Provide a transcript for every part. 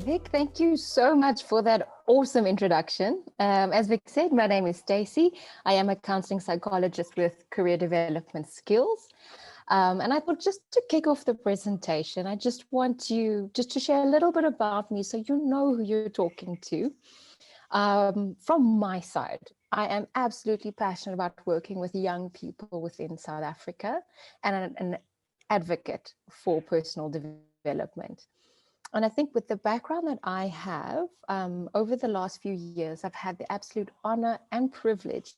Vic, thank you so much for that awesome introduction. As Vic said, my name is Stacey. I am a counseling psychologist with career development skills. And I thought just to kick off the presentation, I just want you just to share a little bit about me so you know who you're talking to. From my side, I am absolutely passionate about working with young people within South Africa and an advocate for personal development. And I think with the background that I have, over the last few years, I've had the absolute honor and privilege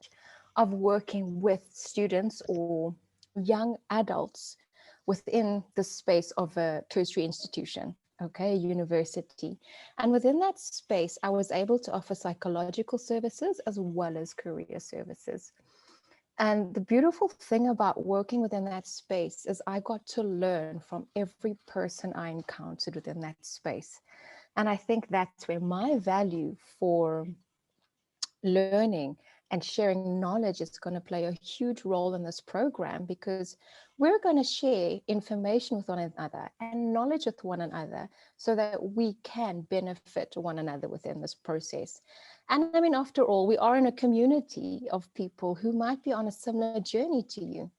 of working with students or young adults within the space of a tertiary institution, okay, a university. And within that space, I was able to offer psychological services as well as career services. And the beautiful thing about working within that space is I got to learn from every person I encountered within that space. And I think that's where my value for learning and sharing knowledge is going to play a huge role in this program, because we're going to share information with one another and knowledge with one another so that we can benefit one another within this process. And I mean, after all, we are in a community of people who might be on a similar journey to you,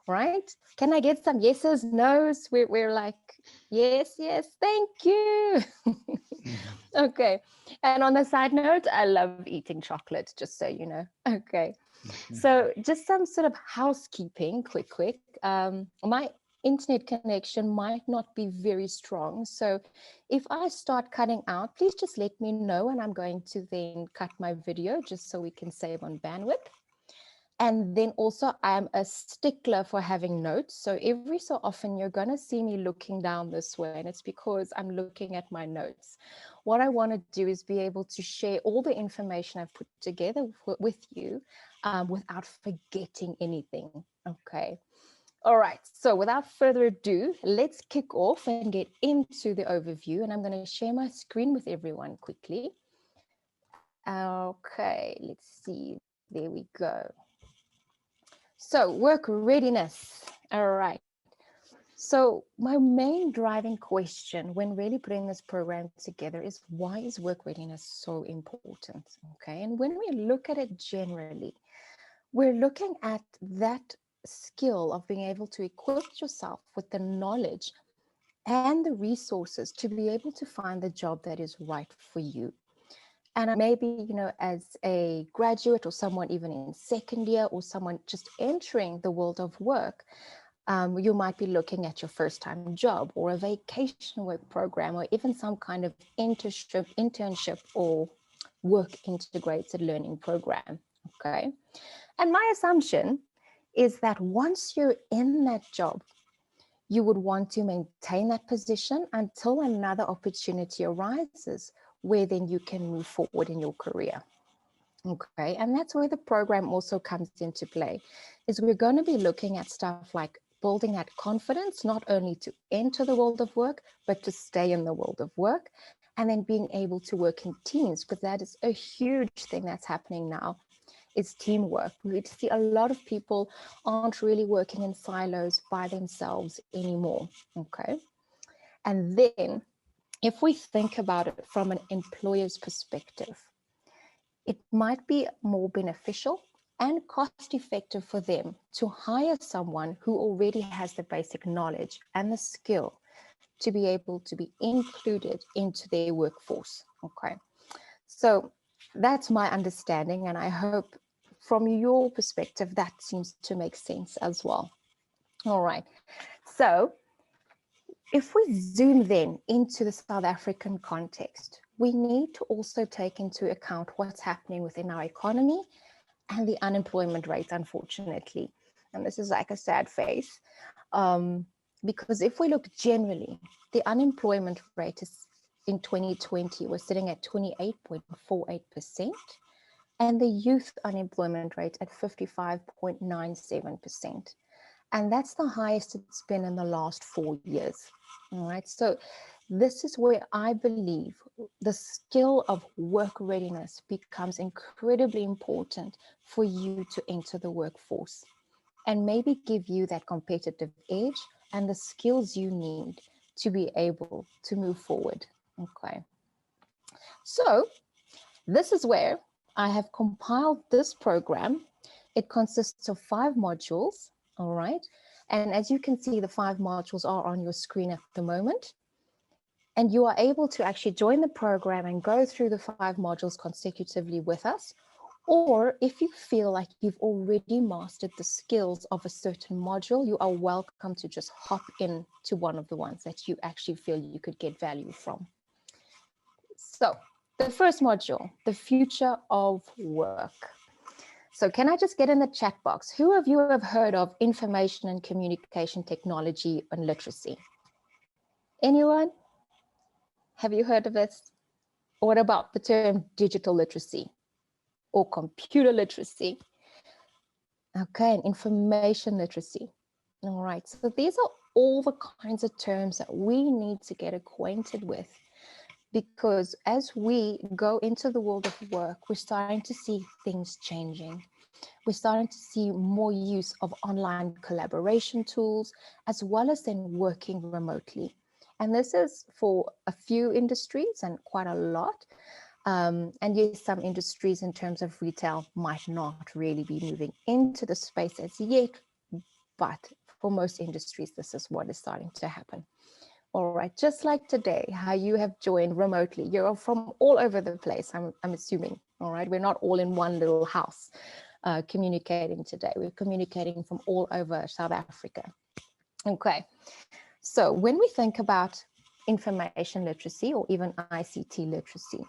right? Can I get some yeses, nos? We're like, yes, yes, thank you. Okay. And on the side note, I love eating chocolate, just so you know. Okay. So just some sort of housekeeping, quick. My internet connection might not be very strong. So if I start cutting out, please just let me know, and I'm going to then cut my video just so we can save on bandwidth. And then also I'm a stickler for having notes. So every so often you're going to see me looking down this way, and it's because I'm looking at my notes. What I want to do is be able to share all the information I've put together with you without forgetting anything. Okay. All right. So without further ado, let's kick off and get into the overview. And I'm going to share my screen with everyone quickly. Okay. Let's see. There we go. So work readiness. All right. So my main driving question when really putting this program together is, why is work readiness so important? Okay. And when we look at it generally, we're looking at that skill of being able to equip yourself with the knowledge and the resources to be able to find the job that is right for you. And maybe, you know, as a graduate or someone even in second year or someone just entering the world of work, you might be looking at your first time job or a vacation work program or even some kind of internship or work integrated learning program. Okay. And my assumption is that once you're in that job, you would want to maintain that position until another opportunity arises where then you can move forward in your career. Okay, and that's where the program also comes into play, is we're going to be looking at stuff like building that confidence, not only to enter the world of work, but to stay in the world of work, and then being able to work in teams, because that is a huge thing that's happening now, is teamwork. We see a lot of people aren't really working in silos by themselves anymore. Okay, and then if we think about it from an employer's perspective, it might be more beneficial and cost effective for them to hire someone who already has the basic knowledge and the skill to be able to be included into their workforce. Okay, so that's my understanding, and I hope from your perspective that seems to make sense as well. All right, so if we zoom then into the South African context, we need to also take into account what's happening within our economy and the unemployment rate, unfortunately. And this is like a sad face, because if we look generally, the unemployment rate is in 2020 was sitting at 28.48%, and the youth unemployment rate at 55.97%. And that's the highest it's been in the last 4 years. All right. So this is where I believe the skill of work readiness becomes incredibly important for you to enter the workforce and maybe give you that competitive edge and the skills you need to be able to move forward. Okay. So this is where I have compiled this program. It consists of 5 modules, all right? And as you can see, the 5 modules are on your screen at the moment. And you are able to actually join the program and go through the 5 modules consecutively with us. Or if you feel like you've already mastered the skills of a certain module, you are welcome to just hop in to one of the ones that you actually feel you could get value from. So the first module, the future of work. So can I just get in the chat box? Who of you have heard of information and communication technology and literacy? Anyone? Have you heard of this? What about the term digital literacy or computer literacy? Okay, and information literacy. All right, so these are all the kinds of terms that we need to get acquainted with, because as we go into the world of work, we're starting to see things changing. We're starting to see more use of online collaboration tools, as well as then working remotely. And this is for a few industries and quite a lot. And yes, some industries in terms of retail might not really be moving into the space as yet, but for most industries, this is what is starting to happen. All right, just like today, how you have joined remotely. You're from all over the place, I'm assuming. All right, we're not all in one little house communicating today. We're communicating from all over South Africa. Okay, so when we think about information literacy or even ICT literacy,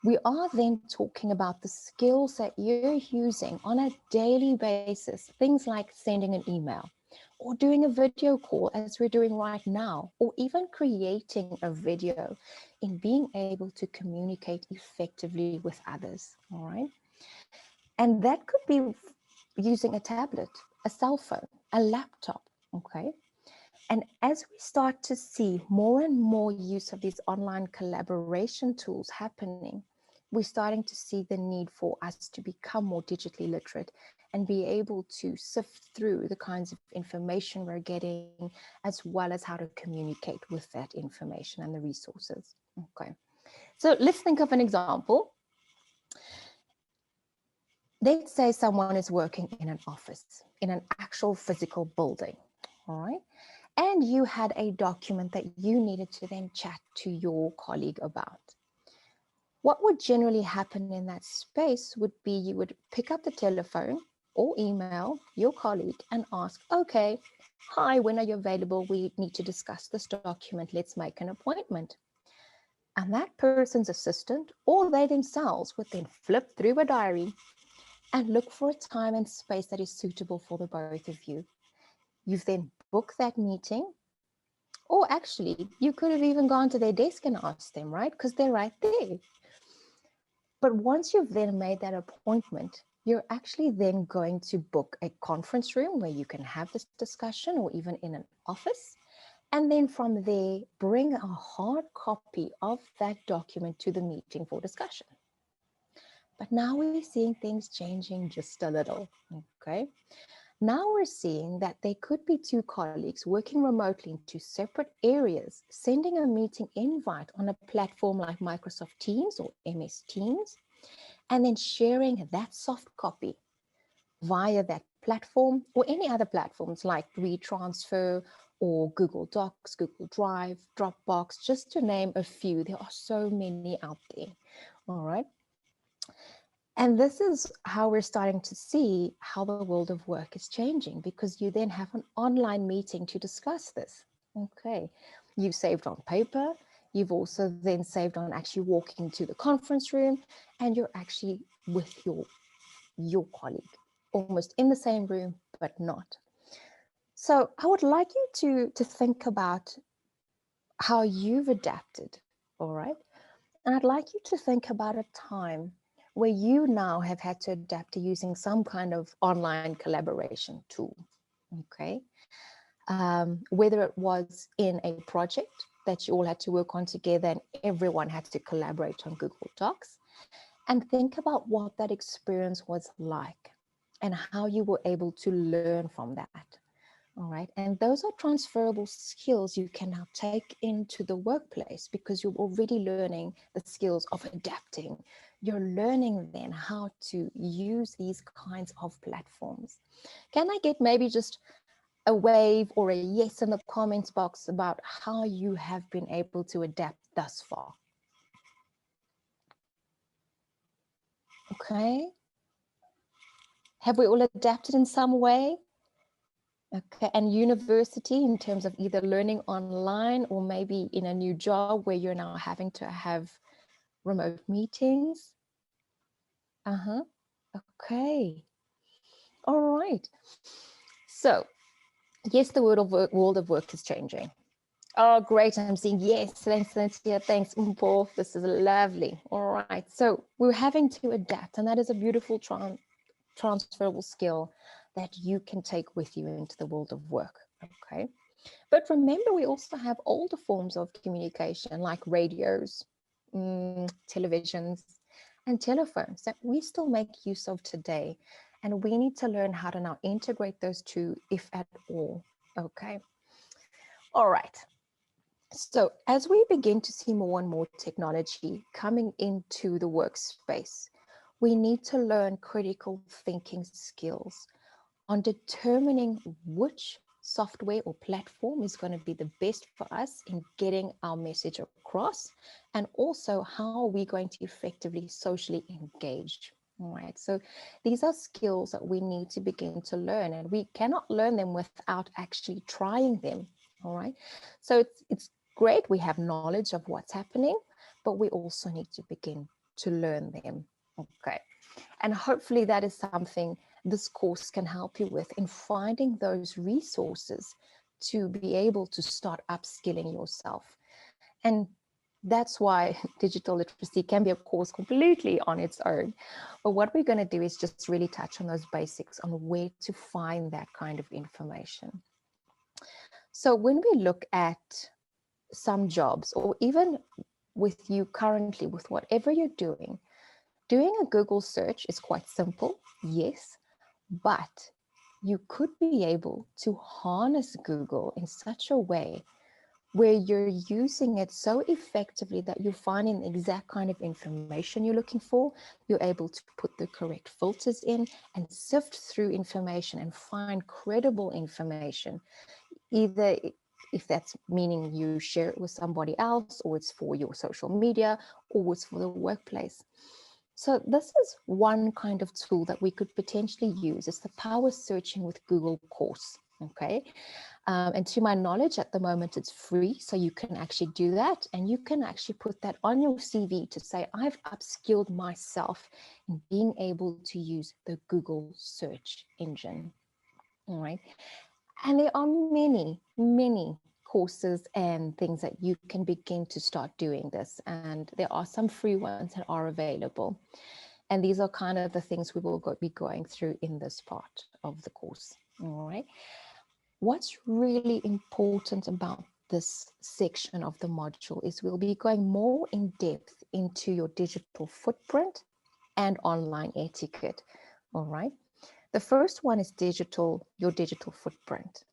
we are then talking about the skills that you're using on a daily basis, things like sending an email or doing a video call as we're doing right now, or even creating a video in being able to communicate effectively with others, all right? And that could be using a tablet, a cell phone, a laptop, okay? And as we start to see more and more use of these online collaboration tools happening, we're starting to see the need for us to become more digitally literate and be able to sift through the kinds of information we're getting, as well as how to communicate with that information and the resources. Okay, so let's think of an example. Let's say someone is working in an office, in an actual physical building, all right? And you had a document that you needed to then chat to your colleague about. What would generally happen in that space would be you would pick up the telephone or email your colleague and ask, okay, hi, when are you available? We need to discuss this document. Let's make an appointment. And that person's assistant or they themselves would then flip through a diary and look for a time and space that is suitable for the both of you. You've then booked that meeting, or actually, you could have even gone to their desk and asked them, right? Because they're right there. But once you've then made that appointment, you're actually then going to book a conference room where you can have this discussion, or even in an office. And then from there, bring a hard copy of that document to the meeting for discussion. But now we're seeing things changing just a little, okay? Now we're seeing that there could be 2 colleagues working remotely in 2 separate areas, sending a meeting invite on a platform like Microsoft Teams or MS Teams, and then sharing that soft copy via that platform or any other platforms like WeTransfer or Google Docs, Google Drive, Dropbox, just to name a few. There are so many out there, all right? And this is how we're starting to see how the world of work is changing, because you then have an online meeting to discuss this. Okay, you've saved on paper. You've also then saved on actually walking to the conference room, and you're actually with your colleague, almost in the same room, but not. So I would like you to think about how you've adapted, all right? And I'd like you to think about a time where you now have had to adapt to using some kind of online collaboration tool, okay? Whether it was in a project that you all had to work on together and everyone had to collaborate on Google Docs, and think about what that experience was like and how you were able to learn from that. All right. And those are transferable skills you can now take into the workplace because you're already learning the skills of adapting. You're learning then how to use these kinds of platforms. Can I get maybe just a wave or a yes in the comments box about how you have been able to adapt thus far? Okay. Have we all adapted in some way? Okay, and university in terms of either learning online or maybe in a new job where you're now having to have remote meetings. Uh-huh. Okay. All right. So, yes, the world of work is changing. Oh, great. I'm seeing yes. Thanks, Cynthia. Thanks, Umpo. This is lovely. All right. So, we're having to adapt, and that is a beautiful transferable skill that you can take with you into the world of work. Okay. But remember, we also have older forms of communication like radios, televisions, and telephones that we still make use of today. And we need to learn how to now integrate those two, if at all. Okay. All right. So as we begin to see more and more technology coming into the workspace, we need to learn critical thinking skills on determining which software or platform is going to be the best for us in getting our message across, and also how are we going to effectively socially engage. All right, so these are skills that we need to begin to learn, and we cannot learn them without actually trying them. All right, so it's great we have knowledge of what's happening, but we also need to begin to learn them. Okay, and hopefully that is something this course can help you with in finding those resources to be able to start upskilling yourself. And that's why digital literacy can be a course completely on its own. But what we're going to do is just really touch on those basics on where to find that kind of information. So when we look at some jobs, or even with you currently, with whatever you're doing a Google search is quite simple, yes, but you could be able to harness Google in such a way where you're using it so effectively that you're finding the exact kind of information you're looking for. You're able to put the correct filters in and sift through information and find credible information, either if that's meaning you share it with somebody else, or it's for your social media, or it's for the workplace. So this is one kind of tool that we could potentially use. It's the power searching with Google course. Okay. And to my knowledge at the moment, it's free. So you can actually do that. And you can actually put that on your CV to say, I've upskilled myself in being able to use the Google search engine. All right. And there are many, many courses and things that you can begin to start doing this. And there are some free ones that are available. And these are kind of the things we will be going through in this part of the course. All right. What's really important about this section of the module is we'll be going more in depth into your digital footprint and online etiquette. All right. The first one is your digital footprint.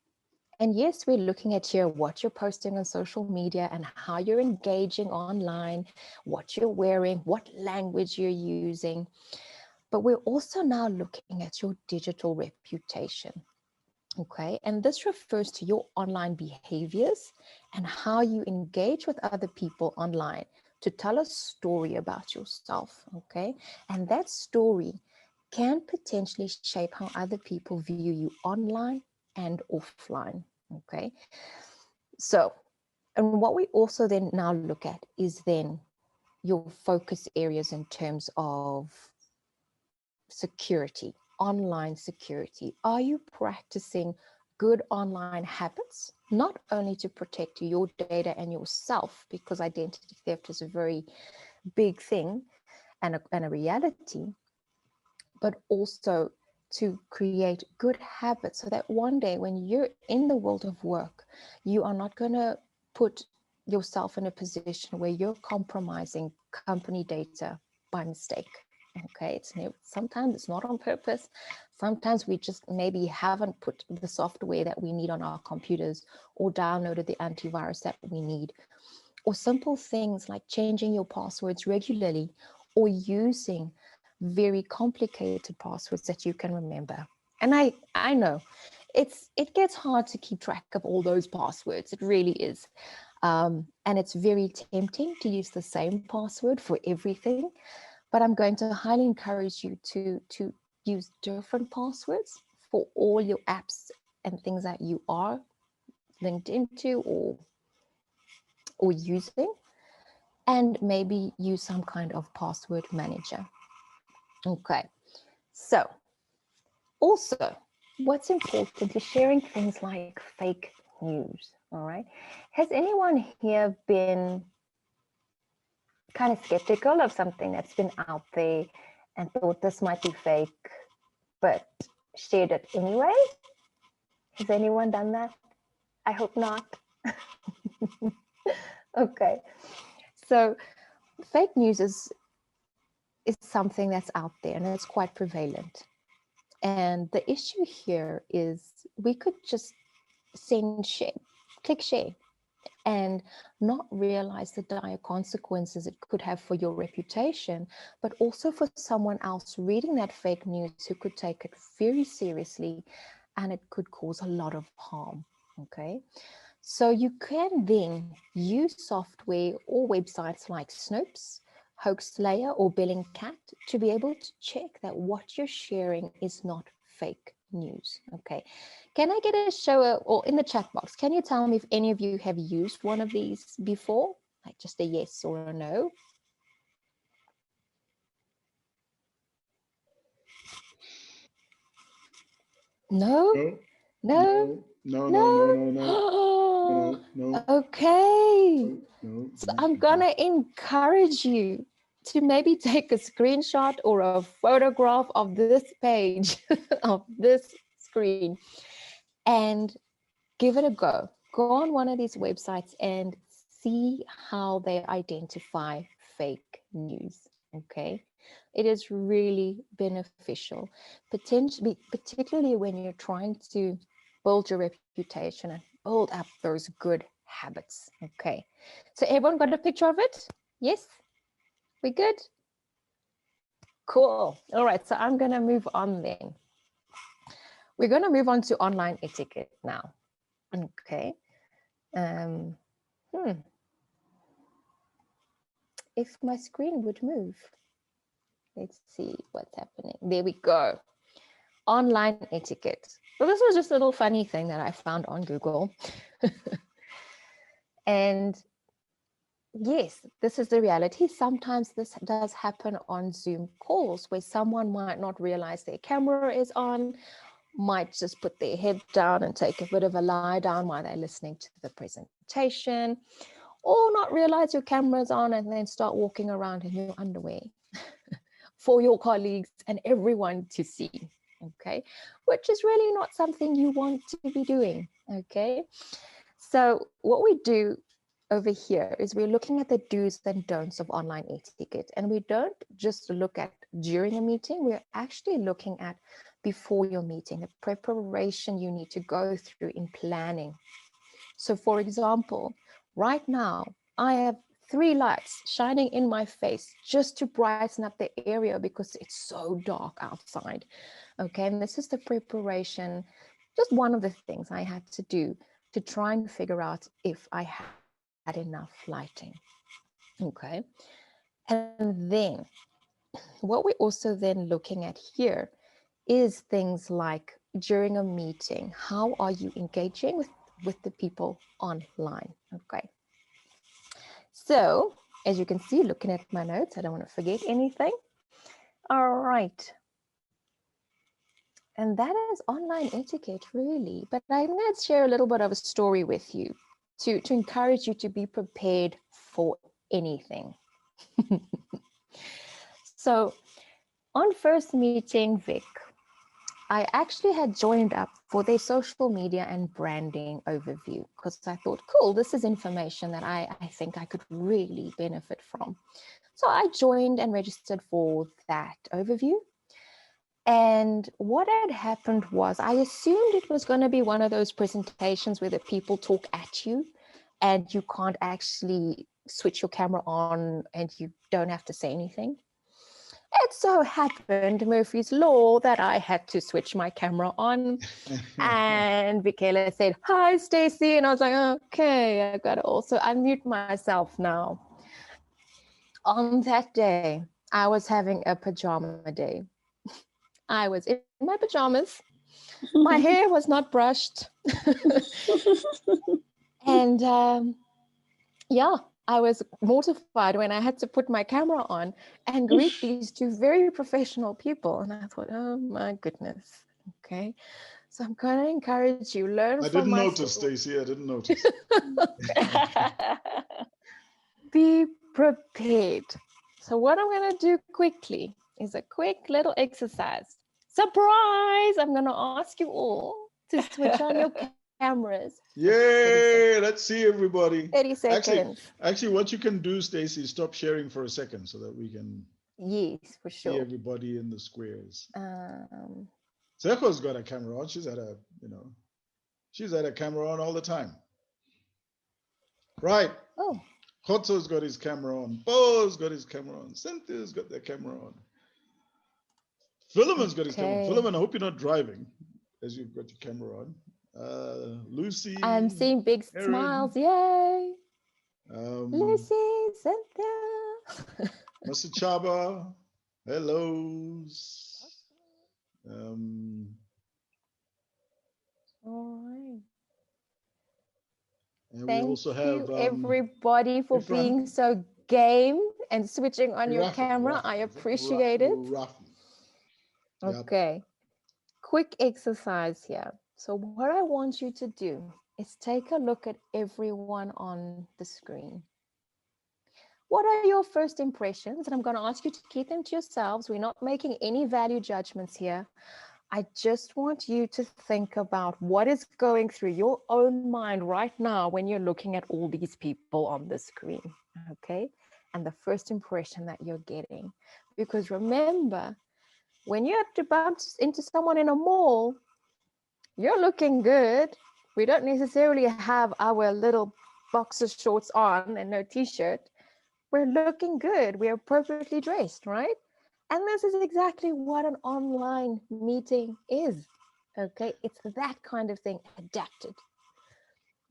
And yes, we're looking at here what you're posting on social media and how you're engaging online, what you're wearing, what language you're using. But we're also now looking at your digital reputation. Okay, and this refers to your online behaviors and how you engage with other people online to tell a story about yourself. Okay, and that story can potentially shape how other people view you online and offline. Okay, so, and what we also then now look at is then your focus areas in terms of security, online security. Are you practicing good online habits, not only to protect your data and yourself, because identity theft is a very big thing and a reality, but also to create good habits so that one day when you're in the world of work, you are not going to put yourself in a position where you're compromising company data by mistake. Okay, sometimes it's not on purpose. Sometimes we just maybe haven't put the software that we need on our computers or downloaded the antivirus that we need. Or simple things like changing your passwords regularly or using very complicated passwords that you can remember. And I know it gets hard to keep track of all those passwords. It really is. And it's very tempting to use the same password for everything. But I'm going to highly encourage you to use different passwords for all your apps and things that you are linked into or using, and maybe use some kind of password manager. Okay, so also what's important is sharing things like fake news. All right, has anyone here been kind of skeptical of something that's been out there and thought this might be fake, but shared it anyway? Has anyone done that? I hope not. Okay, so fake news is something that's out there and it's quite prevalent. And the issue here is we could just click share, and not realize the dire consequences it could have for your reputation, but also for someone else reading that fake news who could take it very seriously, and it could cause a lot of harm. Okay, so you can then use software or websites like Snopes, Hoaxslayer, or Bellingcat to be able to check that what you're sharing is not fake news. Okay, can I get a show or in the chat box, can you tell me if any of you have used one of these before? Like just a yes or a no. No? No? No? Okay. So I'm gonna encourage you to maybe take a screenshot or a photograph of this page of this screen and give it a go. Go on one of these websites and see how they identify fake news. Okay, it is really beneficial, particularly when you're trying to build your reputation and build up those good habits. Okay, so everyone got a picture of it? Yes, we good? Cool. All right, so I'm going to move on then. We're going to move on to online etiquette now. Okay. If my screen would move. Let's see what's happening. There we go. Online etiquette. Well, this was just a little funny thing that I found on Google. And yes, this is the reality. Sometimes this does happen on Zoom calls where someone might not realize their camera is on, might just put their head down and take a bit of a lie down while they're listening to the presentation, or not realize your camera's on and then start walking around in your underwear for your colleagues and everyone to see. Okay, which is really not something you want to be doing. Okay, so what we do over here is we're looking at the do's and don'ts of online etiquette, and we don't just look at during a meeting, we're actually looking at before your meeting, the preparation you need to go through in planning. So for example, right now I have 3 lights shining in my face just to brighten up the area because it's so dark outside. Okay, and this is the preparation, just one of the things I had to do to try and figure out if I had enough lighting. Okay, and then what we're also then looking at here is things like during a meeting, how are you engaging with the people online? Okay, so as you can see, looking at my notes, I don't want to forget anything. All right. And that is online etiquette, really. But I'm going to share a little bit of a story with you to encourage you to be prepared for anything. So on first meeting Vic, I actually had joined up for their social media and branding overview because I thought, cool, this is information that I think I could really benefit from. So I joined and registered for that overview. And what had happened was I assumed it was going to be one of those presentations where the people talk at you and you can't actually switch your camera on and you don't have to say anything. It so happened, Murphy's Law, that I had to switch my camera on. And Michaela said, "Hi, Stacey." And I was like, okay, I got to also unmute myself now. On that day, I was having a pajama day. I was in my pajamas. My hair was not brushed. And yeah, I was mortified when I had to put my camera on and greet these two very professional people. And I thought, oh my goodness. Okay. So I'm going to encourage you, learn I from didn't my notice, Stacey. I didn't notice. Be prepared. So what I'm going to do quickly is a quick little exercise. Surprise! I'm going to ask you all to switch on your cameras. Yay! Let's see everybody. 30 seconds. Actually, what you can do, Stacey, is stop sharing for a second so that we can Yes, for see sure. everybody in the squares. Um, Seko's got a camera on. She's had a camera on all the time. Right. oh, Hotso's got his camera on. Bo's got his camera on. Cynthia's got their camera on. Philemon's got his camera on. okay. Philemon, I hope you're not driving as you've got your camera on. Lucy. I'm seeing big Erin, smiles. Yay. Lucy, Cynthia. Mr. Chaba. Hellos. All right. And Thank we also have you, everybody, for Ifran. being so game and switching on your Rafi, camera. I appreciate it. Rafi. Okay. Yep. Quick exercise here. So what I want you to do is take a look at everyone on the screen. What are your first impressions? And I'm going to ask you to keep them to yourselves. We're not making any value judgments here. I just want you to think about what is going through your own mind right now when you're looking at all these people on the screen, okay? And the first impression that you're getting. Because remember, when you have to bump into someone in a mall, you're looking good. We don't necessarily have our little boxer shorts on and no t-shirt. We're looking good. We're appropriately dressed, right? And this is exactly what an online meeting is. Okay, it's that kind of thing adapted.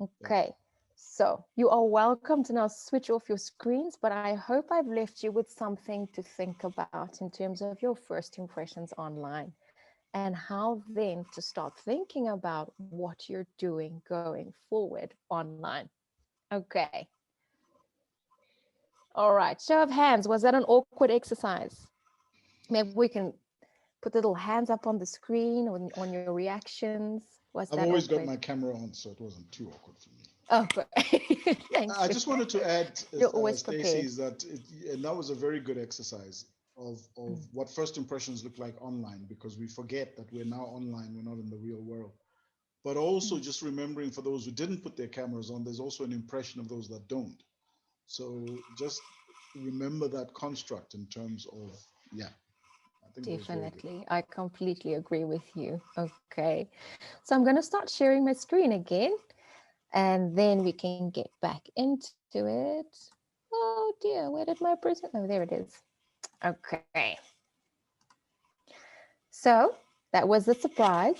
Okay, so you are welcome to now switch off your screens, but I hope I've left you with something to think about in terms of your first impressions online and how then to start thinking about what you're doing going forward online. Okay. All right, show of hands. Was that an awkward exercise? Maybe we can put little hands up on the screen on your reactions. Was I've that always awkward? got my camera on, so it wasn't too awkward for me. Oh, great. Thank I you. just wanted to add, You're always Stacey, prepared. is that and that was a very good exercise of what first impressions look like online, because we forget that we're now online, we're not in the real world. But also just remembering, for those who didn't put their cameras on, there's also an impression of those that don't. So just remember that construct in terms of, I think Definitely. I completely agree with you. Okay. So I'm going to start sharing my screen again, and then we can get back into it. Oh dear, where did my present? Oh, there it is. Okay. So that was a surprise.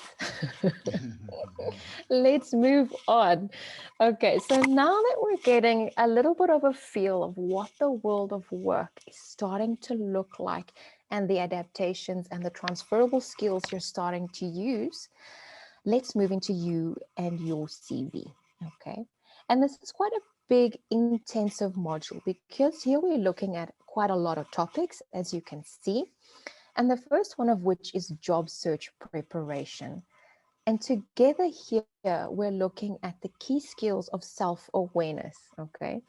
Let's move on. Okay, so now that we're getting a little bit of a feel of what the world of work is starting to look like and the adaptations and the transferable skills you're starting to use, let's move into you and your CV, okay? And this is quite a big, intensive module because here we're looking at quite a lot of topics, as you can see. And the first one of which is job search preparation. And together here, we're looking at the key skills of self-awareness, okay?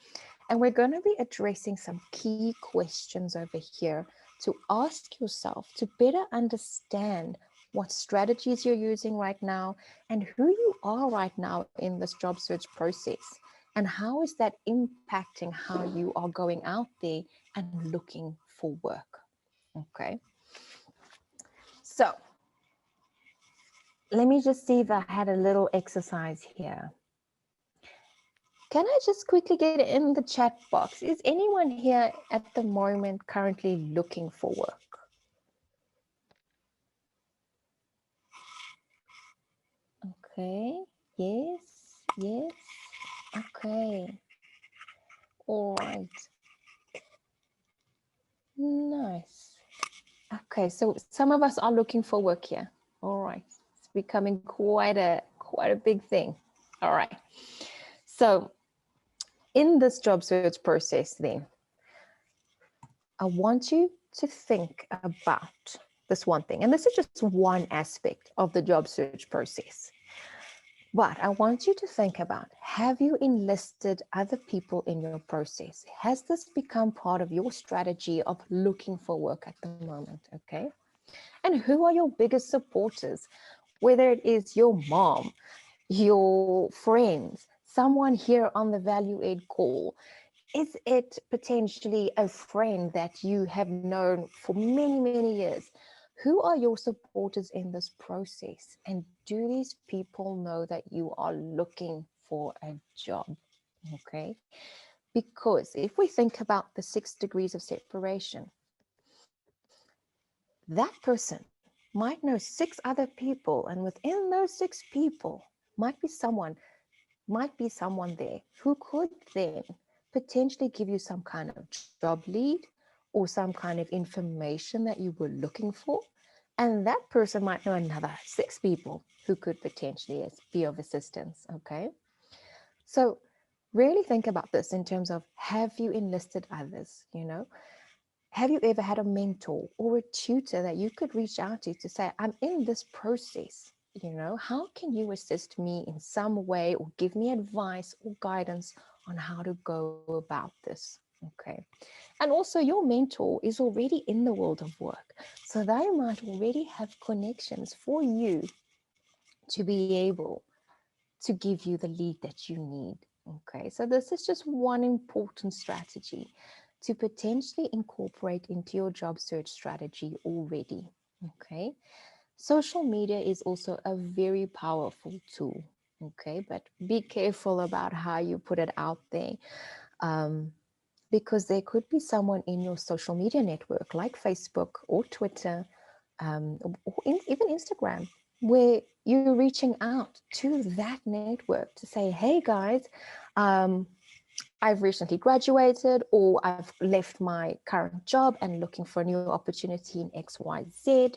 And we're going to be addressing some key questions over here to ask yourself to better understand what strategies you're using right now, and who you are right now in this job search process. And how is that impacting how you are going out there and looking for work? Okay. So let me just see if I had a little exercise here. Can I just quickly get in the chat box? Is anyone here at the moment currently looking for work? Okay, yes, yes, okay, all right, nice. Okay, so some of us are looking for work here. All right, it's becoming quite a big thing. All right, so in this job search process then, I want you to think about this one thing, and this is just one aspect of the job search process. But I want you to think about, have you enlisted other people in your process? Has this become part of your strategy of looking for work at the moment? Okay. And who are your biggest supporters? Whether it is your mom, your friends, someone here on the Value Aid call, is it potentially a friend that you have known for many, many years? Who are your supporters in this process? And do these people know that you are looking for a job? Okay. Because if we think about the 6 degrees of separation, that person might know 6 other people, and within those 6 people might be someone there who could then potentially give you some kind of job lead or some kind of information that you were looking for. And that person might know another 6 people who could potentially be of assistance. Okay. So really think about this in terms of, have you enlisted others? You know, have you ever had a mentor or a tutor that you could reach out to say, I'm in this process, you know, how can you assist me in some way or give me advice or guidance on how to go about this? Okay. And also your mentor is already in the world of work. So they might already have connections for you to be able to give you the lead that you need. Okay. So this is just one important strategy to potentially incorporate into your job search strategy already. Okay. Social media is also a very powerful tool. Okay. But be careful about how you put it out there. Because there could be someone in your social media network like Facebook or Twitter, even Instagram, where you're reaching out to that network to say, hey guys, I've recently graduated, or I've left my current job and looking for a new opportunity in XYZ,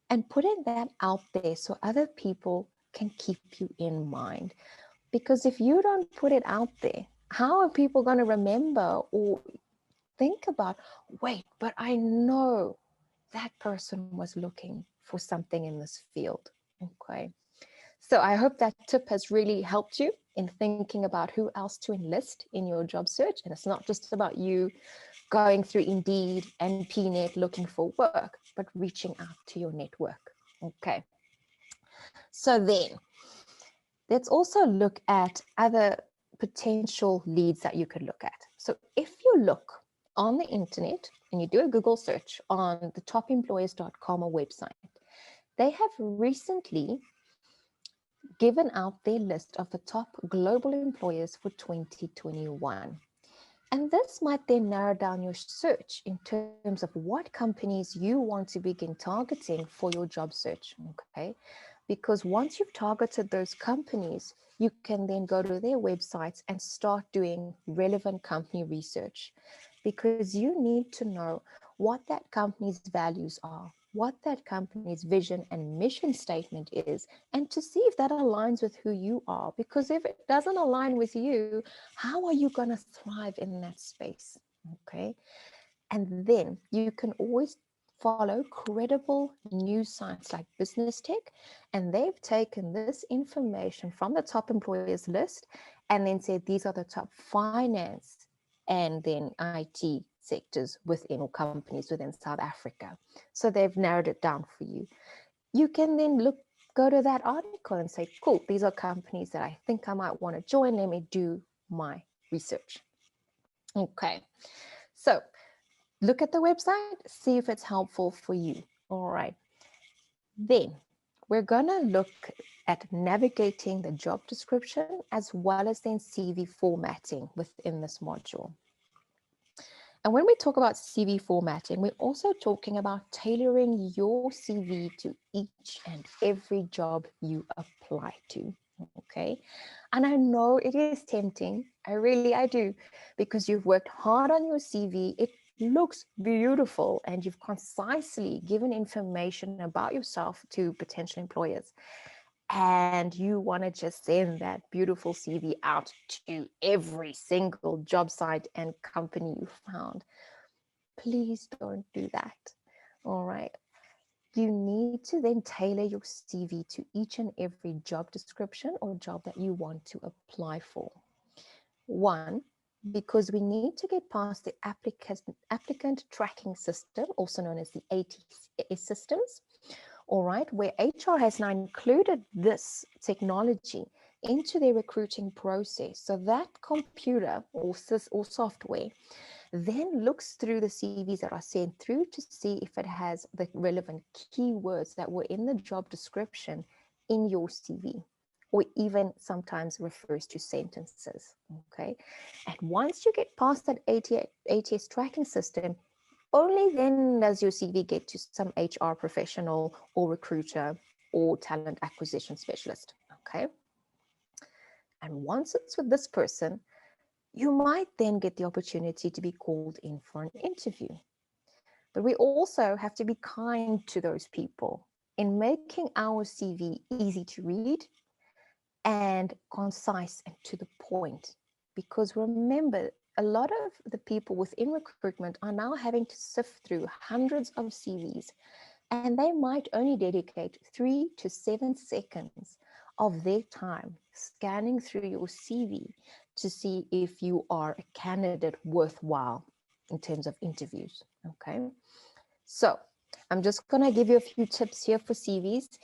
and putting that out there so other people can keep you in mind. Because if you don't put it out there, how are people going to remember or think about, wait, but I know that person was looking for something in this field. Okay. So I hope that tip has really helped you in thinking about who else to enlist in your job search. And it's not just about you going through Indeed and PNet looking for work, but reaching out to your network. Okay. So then let's also look at other potential leads that you could look at. So if you look on the internet and you do a Google search on the topemployers.com website, they have recently given out their list of the top global employers for 2021. And this might then narrow down your search in terms of what companies you want to begin targeting for your job search. Okay. Because once you've targeted those companies, you can then go to their websites and start doing relevant company research, because you need to know what that company's values are, what that company's vision and mission statement is, and to see if that aligns with who you are. Because if it doesn't align with you, how are you going to thrive in that space? Okay. And then you can always follow credible news sites like Business Tech, and they've taken this information from the top employers list and then said these are the top finance and then IT sectors within, or companies within South Africa. So they've narrowed it down for you. you can then go to that article and say, cool, these are companies that I think I might want to join. Let me do my research. Okay, so look at the website, see if it's helpful for you. All right, then we're gonna look at navigating the job description as well as then CV formatting within this module. And when we talk about CV formatting, we're also talking about tailoring your CV to each and every job you apply to. Okay. And I know it is tempting. I do, because you've worked hard on your CV. It looks beautiful and you've concisely given information about yourself to potential employers. And you want to just send that beautiful CV out to every single job site and company you found. Please don't do that. All right. You need to then tailor your CV to each and every job description or job that you want to apply for. One, because we need to get past the applicant tracking system, also known as the ATS systems, all right, where HR has now included this technology into their recruiting process. So that computer or software then looks through the CVs that are sent through to see if it has the relevant keywords that were in the job description in your CV, or even sometimes refers to sentences. Okay. And once you get past that ATS tracking system, only then does your CV get to some HR professional or recruiter or talent acquisition specialist. Okay. And once it's with this person, you might then get the opportunity to be called in for an interview. But we also have to be kind to those people in making our CV easy to read and concise and to the point. Because remember, a lot of the people within recruitment are now having to sift through hundreds of CVs, and they might only dedicate 3 to 7 seconds of their time scanning through your CV to see if you are a candidate worthwhile in terms of interviews. Okay. So I'm just going to give you a few tips here for CVs.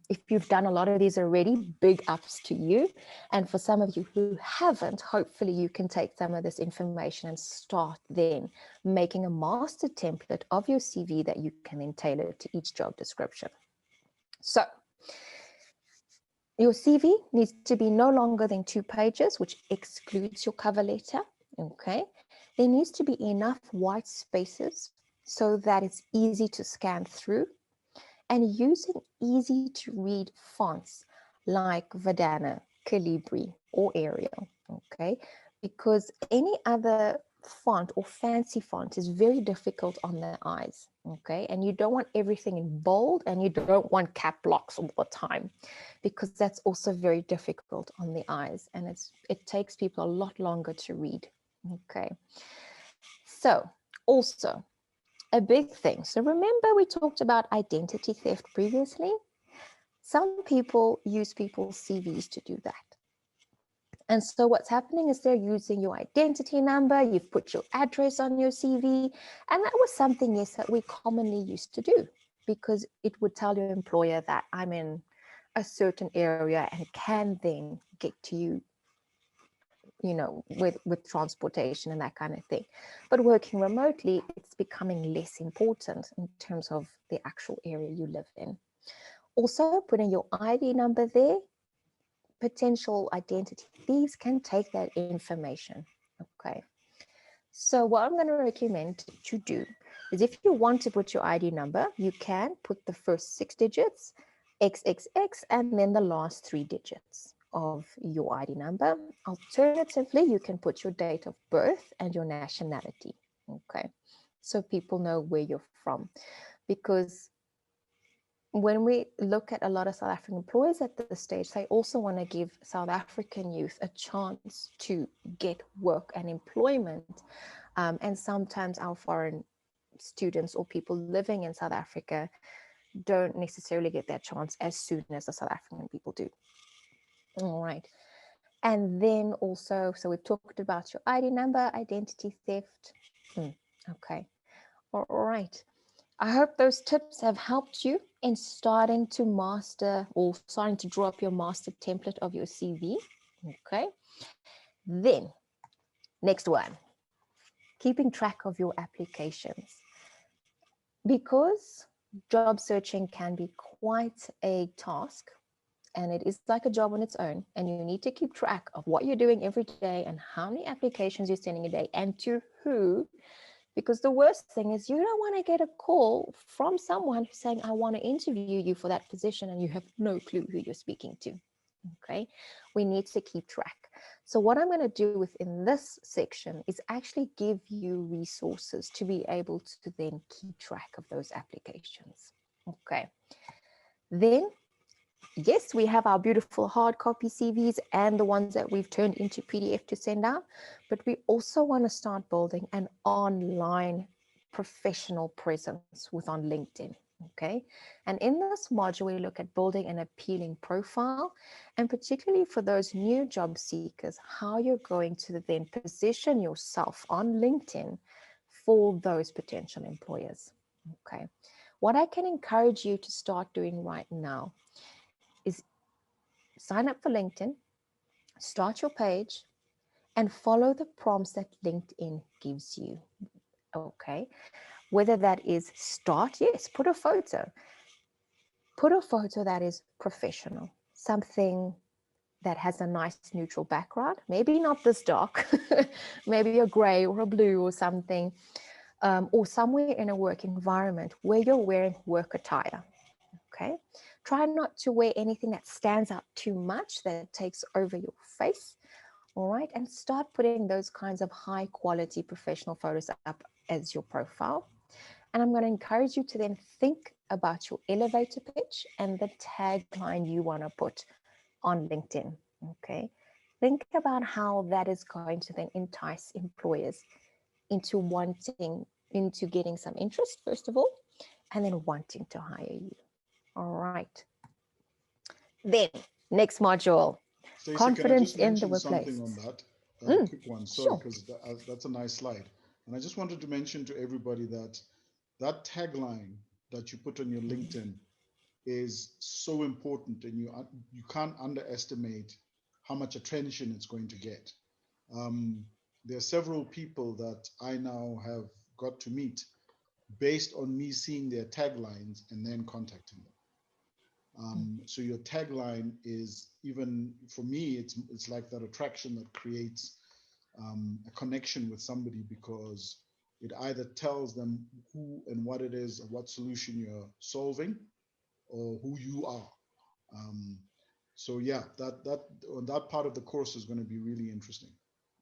If you've done a lot of these already, big ups to you. And for some of you who haven't, hopefully you can take some of this information and start then making a master template of your CV that you can then tailor to each job description. So your CV needs to be no longer than 2 pages, which excludes your cover letter. Okay. There needs to be enough white spaces so that it's easy to scan through, and using easy to read fonts like Verdana, Calibri, or Arial. Okay. Because any other font or fancy font is very difficult on the eyes. Okay. And you don't want everything in bold, and you don't want cap locks all the time, because that's also very difficult on the eyes, and it takes people a lot longer to read. Okay. So also a big thing. So remember we talked about identity theft previously? Some people use people's CVs to do that. And so what's happening is they're using your identity number, you've put your address on your CV, and that was something, yes, that we commonly used to do, because it would tell your employer that I'm in a certain area and can then get to you, with transportation and that kind of thing. But working remotely, it's becoming less important in terms of the actual area you live in. Also, putting your ID number there, potential identity thieves can take that information. Okay. So what I'm going to recommend to do is, if you want to put your ID number, you can put the first 6 digits, XXX, and then the last 3 digits of your ID number. Alternatively, you can put your date of birth and your nationality. Okay. So people know where you're from, because when we look at a lot of South African employers at this stage, they also want to give South African youth a chance to get work and employment. And sometimes our foreign students or people living in South Africa don't necessarily get that chance as soon as the South African people do. All right. And then also, so we've talked about your ID number, identity theft. Okay. All right. I hope those tips have helped you in starting to master or starting to draw up your master template of your CV. Okay. Then, next one, keeping track of your applications. Because job searching can be quite a task, and it is like a job on its own, and you need to keep track of what you're doing every day and how many applications you're sending a day and to who. Because the worst thing is you don't want to get a call from someone who's saying, I want to interview you for that position, and you have no clue who you're speaking to. Okay, we need to keep track. So what I'm going to do within this section is actually give you resources to be able to then keep track of those applications. Okay, then yes, we have our beautiful hard copy CVs and the ones that we've turned into PDF to send out, but we also want to start building an online professional presence with on LinkedIn. Okay. And in this module, we look at building an appealing profile, and particularly for those new job seekers, how you're going to then position yourself on LinkedIn for those potential employers. Okay. What I can encourage you to start doing right now is sign up for LinkedIn, start your page, and follow the prompts that LinkedIn gives you. Okay. Whether that is start, yes, put a photo. Put a photo that is professional, something that has a nice neutral background, maybe not this dark, maybe a gray or a blue or something, or somewhere in a work environment where you're wearing work attire. Okay. Try not to wear anything that stands out too much, that takes over your face. All right. And start putting those kinds of high quality professional photos up as your profile. And I'm going to encourage you to then think about your elevator pitch and the tagline you want to put on LinkedIn. Okay. Think about how that is going to then entice employers into getting some interest, first of all, and then wanting to hire you. All right. Then, next module, Stacey, can I confidence just in the mention something workplace. on that? Quick one, sorry, Sure. because that's a nice slide. And I just wanted to mention to everybody that that tagline that you put on your LinkedIn is so important, and you can't underestimate how much attention it's going to get. Um, there are several people that I now have got to meet based on me seeing their taglines and then contacting them. So your tagline is, even for me, it's like that attraction that creates a connection with somebody, because it either tells them who and what it is, or what solution you're solving, or who you are. Um, so yeah, that part of the course is going to be really interesting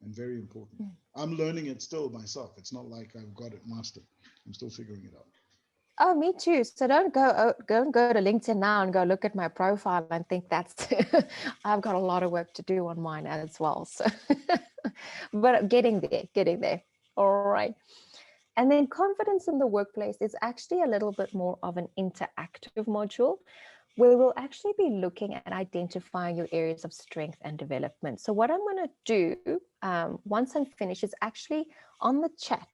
and very important. I'm learning it still myself. It's not like I've got it mastered. I'm still figuring it out. Oh, me too. So don't go to LinkedIn now and go look at my profile and think that's I've got a lot of work to do on mine as well. So but getting there. All right. And then confidence in the workplace is actually a little bit more of an interactive module where we'll actually be looking at identifying your areas of strength and development. So what I'm going to do once I'm finished is actually on the chat,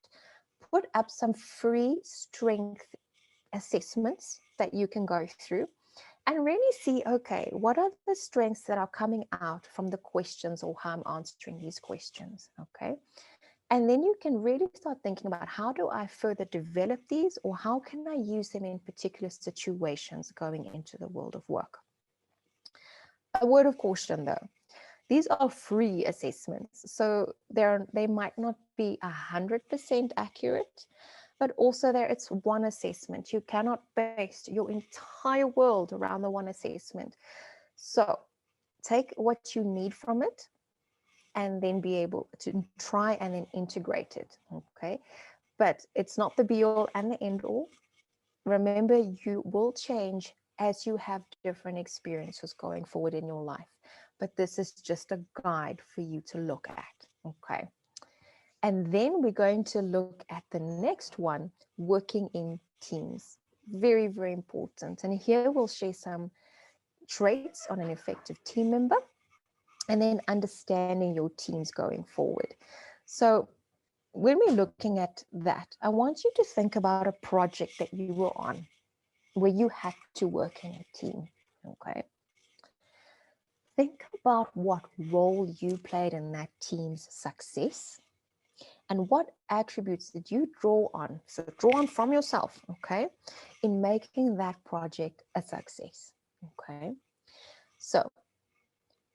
put up some free strength assessments that you can go through and really see, okay, what are the strengths that are coming out from the questions or how I'm answering these questions, okay? And then you can really start thinking about, how do I further develop these, or how can I use them in particular situations going into the world of work? A word of caution though, these are free assessments, so they might not be 100% accurate, but also it's one assessment. You cannot base your entire world around the one assessment. So take what you need from it and then be able to try and then integrate it. Okay. But it's not the be all and the end all. Remember, you will change as you have different experiences going forward in your life. But this is just a guide for you to look at. Okay. And then we're going to look at the next one, working in teams. Very, very important. And here we'll share some traits on an effective team member, and then understanding your teams going forward. So when we're looking at that, I want you to think about a project that you were on where you had to work in a team. Okay. Think about what role you played in that team's success and what attributes did you draw on. So draw on from yourself, okay, in making that project a success. Okay. So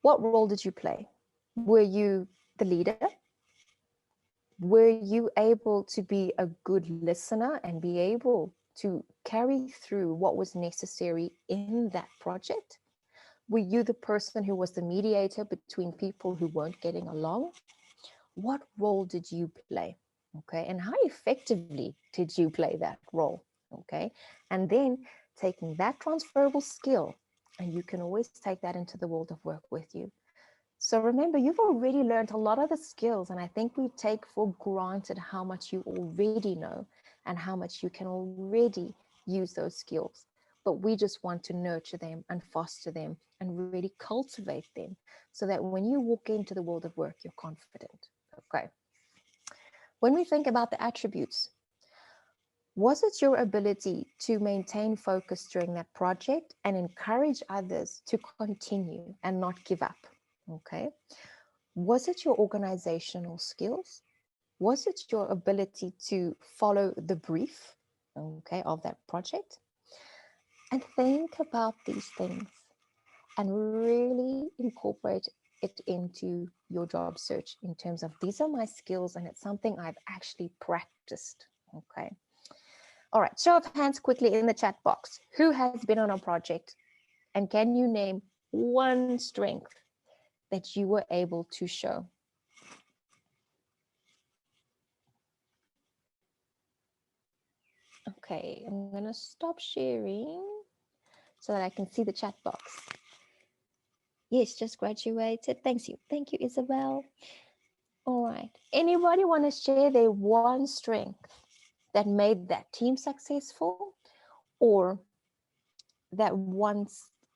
what role did you play? Were you the leader? Were you able to be a good listener and be able to carry through what was necessary in that project? Were you the person who was the mediator between people who weren't getting along? What role did you play? Okay. And how effectively did you play that role? Okay. And then taking that transferable skill, and you can always take that into the world of work with you. So remember, you've already learned a lot of the skills, and I think we take for granted how much you already know and how much you can already use those skills. But we just want to nurture them and foster them and really cultivate them so that when you walk into the world of work, you're confident. Okay. When we think about the attributes, was it your ability to maintain focus during that project and encourage others to continue and not give up? Okay. Was it your organizational skills? Was it your ability to follow the brief, okay, of that project? And think about these things and really incorporate it into your job search in terms of these are my skills and it's something I've actually practiced. Okay. All right. Show of hands quickly in the chat box. Who has been on a project? And can you name one strength that you were able to show? Okay, I'm going to stop sharing so that I can see the chat box. Yes, just graduated. Thank you. Thank you, Isabel. All right. Anybody want to share their one strength that made that team successful or that one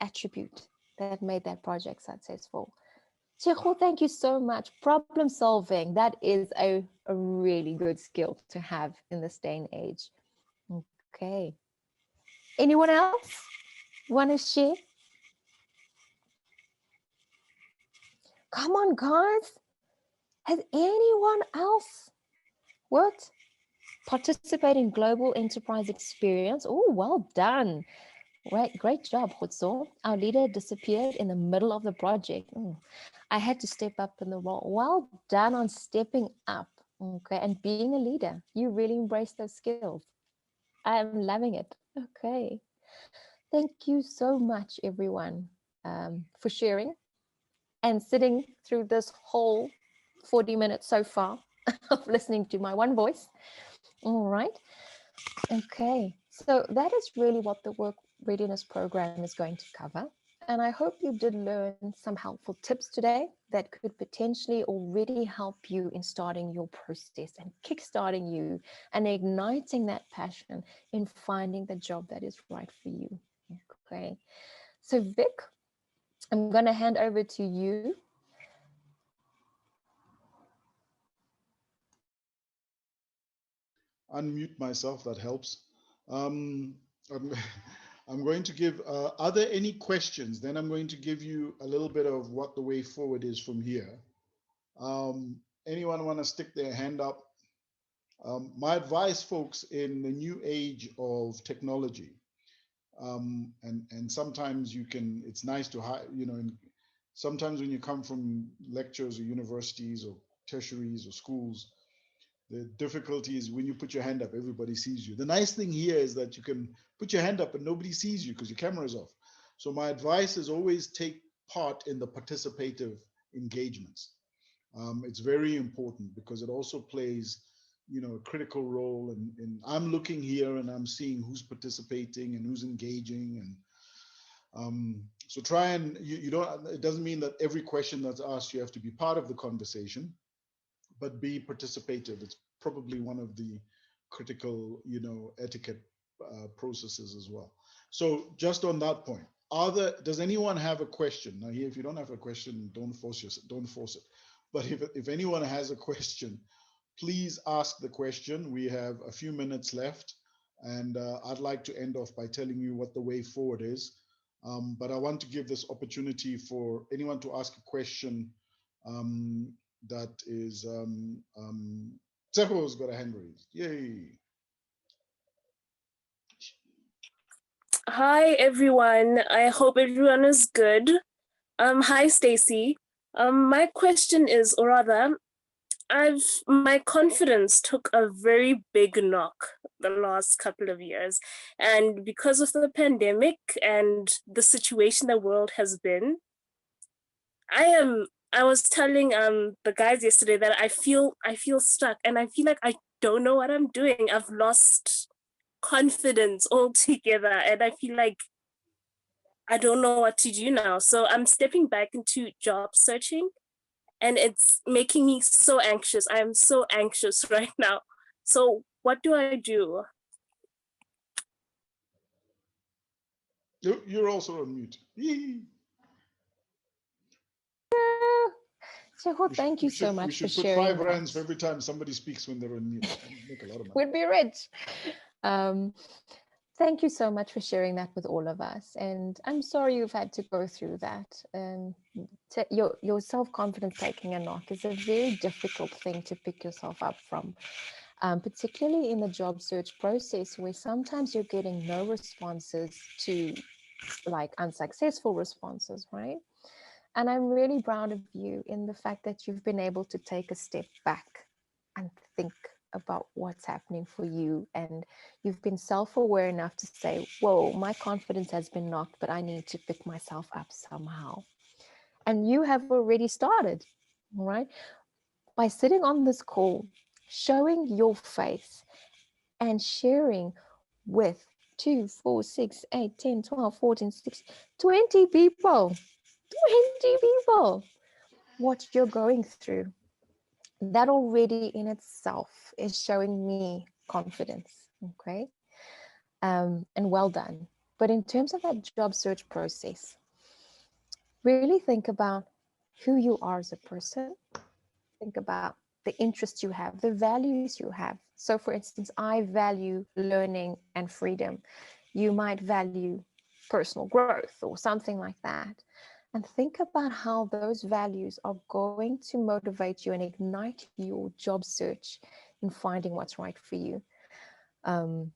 attribute that made that project successful? Cheho, thank you so much. Problem solving, that is a really good skill to have in this day and age. Okay. Anyone else want to share? Come on, guys. Has anyone else what? Participate in global enterprise experience. Oh, well done. Great job, Khutso. Our leader disappeared in the middle of the project. I had to step up in the role. Well done on stepping up, okay, and being a leader. You really embrace those skills. I'm loving it. Okay. Thank you so much, everyone, for sharing and sitting through this whole 40 minutes so far of listening to my one voice. All right. Okay. So that is really what the work readiness program is going to cover. And I hope you did learn some helpful tips today that could potentially already help you in starting your process and kickstarting you and igniting that passion in finding the job that is right for you. Okay. So Vic, I'm going to hand over to you. Unmute myself, that helps. Um, I'm, I'm going to give, are there any questions? Then I'm going to give you a little bit of what the way forward is from here. Anyone want to stick their hand up? My advice, folks, in the new age of technology, and sometimes you can, it's nice to hide, sometimes when you come from lectures or universities or tertiaries or schools, the difficulty is when you put your hand up, everybody sees you. The nice thing here is that you can put your hand up and nobody sees you because your camera is off. So my advice is always take part in the participative engagements. It's very important because it also plays, a critical role. And I'm looking here and I'm seeing who's participating and who's engaging. And so try and you don't. It doesn't mean that every question that's asked you have to be part of the conversation, but be participative. It's probably one of the critical, etiquette processes as well. So just on that point, does anyone have a question? Now here, if you don't have a question, don't force it. But if anyone has a question, please ask the question. We have a few minutes left, and I'd like to end off by telling you what the way forward is. But I want to give this opportunity for anyone to ask a question that is. Tseho's got a hand raised. Yay. Hi everyone. I hope everyone is good. Hi Stacey. My question is, or rather, my confidence took a very big knock the last couple of years, and because of the pandemic and the situation the world has been, I was telling the guys yesterday that I feel stuck, and I feel like I don't know what I'm doing. I've lost confidence altogether, and I feel like I don't know what to do now. So I'm stepping back into job searching, and it's making me so anxious. I am so anxious right now. So what do I do? You're also on mute. Yee. Cheho, thank you so We much for should put sharing 5 that. rands for every time somebody speaks when they're on mute. Make a lot of money. We'd be rich. Thank you so much for sharing that with all of us. And I'm sorry you've had to go through that. Your self-confidence taking a knock is a very difficult thing to pick yourself up from, particularly in the job search process, where sometimes you're getting no responses to like unsuccessful responses, right? And I'm really proud of you in the fact that you've been able to take a step back and think about what's happening for you. And you've been self-aware enough to say, whoa, my confidence has been knocked, but I need to pick myself up somehow. And you have already started, all right? By sitting on this call, showing your face and sharing with 2, 4, 6, 8, 10, 12, 14, 16, 20 people, 20 people, what you're going through. That already in itself is showing me confidence, okay? And well done. But in terms of that job search process, really think about who you are as a person. Think about the interests you have, the values you have. So for instance, I value learning and freedom. You might value personal growth or something like that. And think about how those values are going to motivate you and ignite your job search in finding what's right for you. And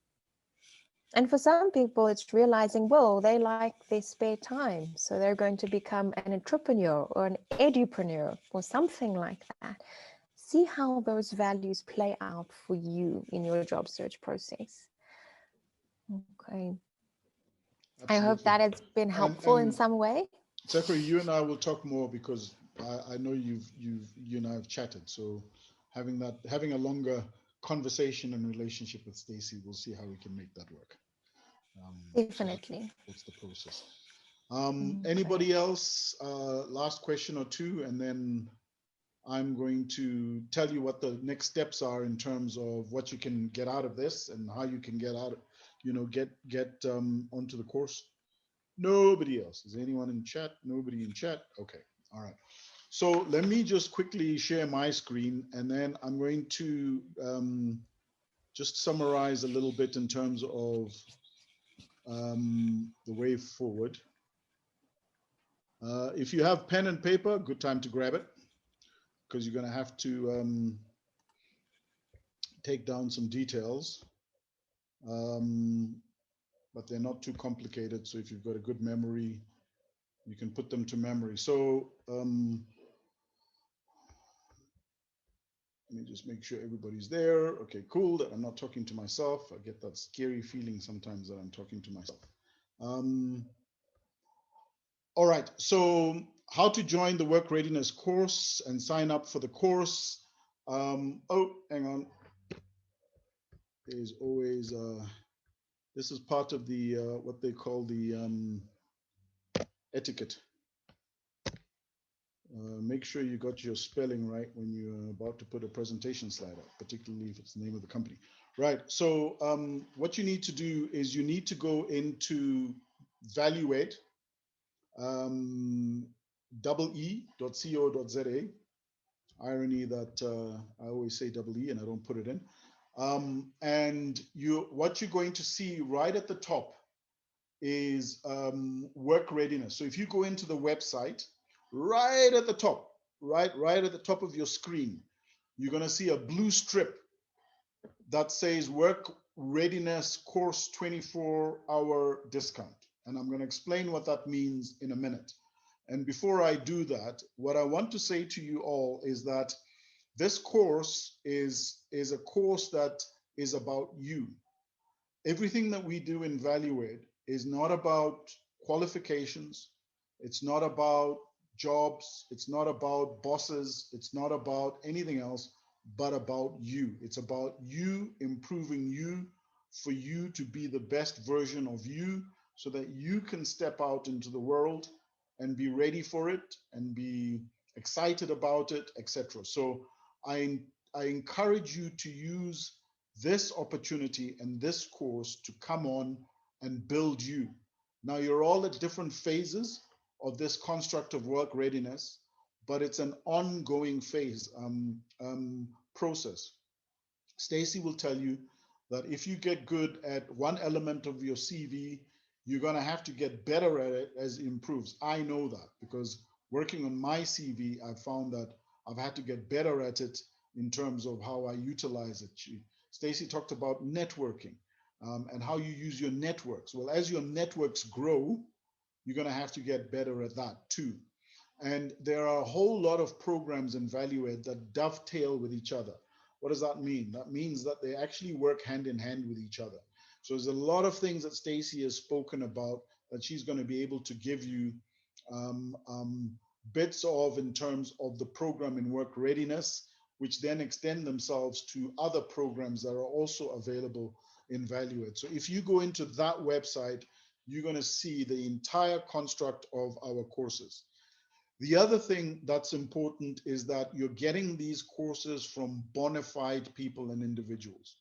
for some people, it's realizing, well, they like their spare time. So they're going to become an entrepreneur or an edupreneur or something like that. See how those values play out for you in your job search process. Okay. Absolutely. I hope that has been helpful in some way. Zachary, you and I will talk more because I know you and I have chatted. So having a longer conversation and relationship with Stacey, we'll see how we can make that work. Definitely. So that's the process. Okay. Anybody else? Last question or two, and then I'm going to tell you what the next steps are in terms of what you can get out of this and how you can get out, get onto the course. Nobody else. Is anyone in chat? Nobody in chat. Okay. All right. So let me just quickly share my screen, and then I'm going to just summarize a little bit in terms of the way forward. If you have pen and paper, good time to grab it, because you're going to have to take down some details, but they're not too complicated. So if you've got a good memory, you can put them to memory. So let me just make sure everybody's there. Okay, cool. That I'm not talking to myself. I get that scary feeling sometimes that I'm talking to myself. All right. So how to join the work readiness course and sign up for the course. Oh, hang on. There's always this is part of the what they call the etiquette. Make sure you got your spelling right when you're about to put a presentation slide up, particularly if it's the name of the company. Right. So what you need to do is you need to go into valuate ee.co.za. Irony that I always say double E and I don't put it in. And what you're going to see right at the top is work readiness. So if you go into the website, right at the top, right at the top of your screen, you're going to see a blue strip that says work readiness course 24-hour discount. And I'm going to explain what that means in a minute. And before I do that, what I want to say to you all is that this course is a course that is about you. Everything that we do in ValueAid is not about qualifications. It's not about jobs. It's not about bosses. It's not about anything else but about you. It's about you improving you for you to be the best version of you so that you can step out into the world and be ready for it and be excited about it, etc. So I encourage you to use this opportunity and this course to come on and build you. Now, you're all at different phases of this construct of work readiness, but it's an ongoing phase process. Stacey will tell you that if you get good at one element of your CV, you're going to have to get better at it as it improves. I know that because working on my CV, I've found that I've had to get better at it in terms of how I utilize it. Stacey talked about networking and how you use your networks. Well, as your networks grow, you're going to have to get better at that too. And there are a whole lot of programs in ValueAid that dovetail with each other. What does that mean? That means that they actually work hand in hand with each other. So there's a lot of things that Stacey has spoken about that she's going to be able to give you bits of in terms of the program in work readiness, which then extend themselves to other programs that are also available in ValueAid. So if you go into that website, you're going to see the entire construct of our courses. The other thing that's important is that you're getting these courses from bona fide people and individuals.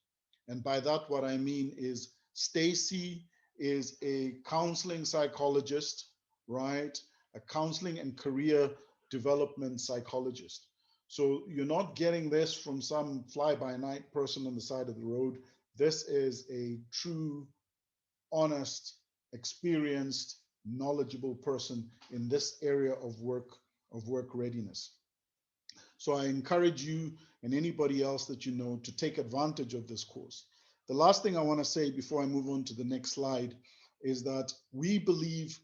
And by that, what I mean is Stacey is a counseling psychologist, right? A counseling and career development psychologist. So you're not getting this from some fly-by-night person on the side of the road. This is a true, honest, experienced, knowledgeable person in this area of work readiness. So I encourage you and anybody else that you know to take advantage of this course. The last thing I want to say before I move on to the next slide is that we believe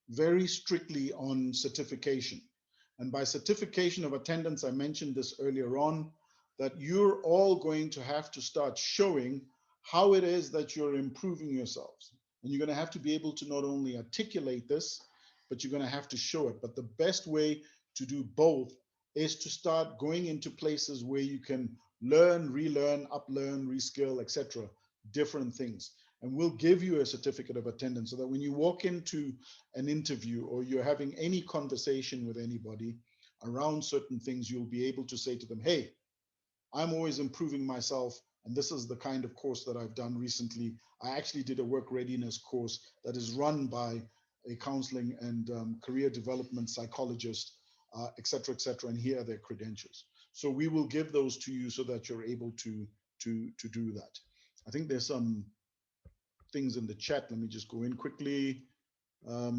very strictly on certification. And by certification of attendance, I mentioned this earlier on, that you're all going to have to start showing how it is that you're improving yourselves. And you're going to have to be able to not only articulate this, but you're going to have to show it. But the best way to do both is to start going into places where you can learn, relearn, uplearn, reskill, etc., different things. And we'll give you a certificate of attendance so that when you walk into an interview or you're having any conversation with anybody around certain things, you'll be able to say to them, hey, I'm always improving myself. And this is the kind of course that I've done recently. I actually did a work readiness course that is run by a counseling and career development psychologist, et cetera, and here are their credentials. So we will give those to you so that you're able to do that. I think there's some things in the chat. Let me just go in quickly. Oh,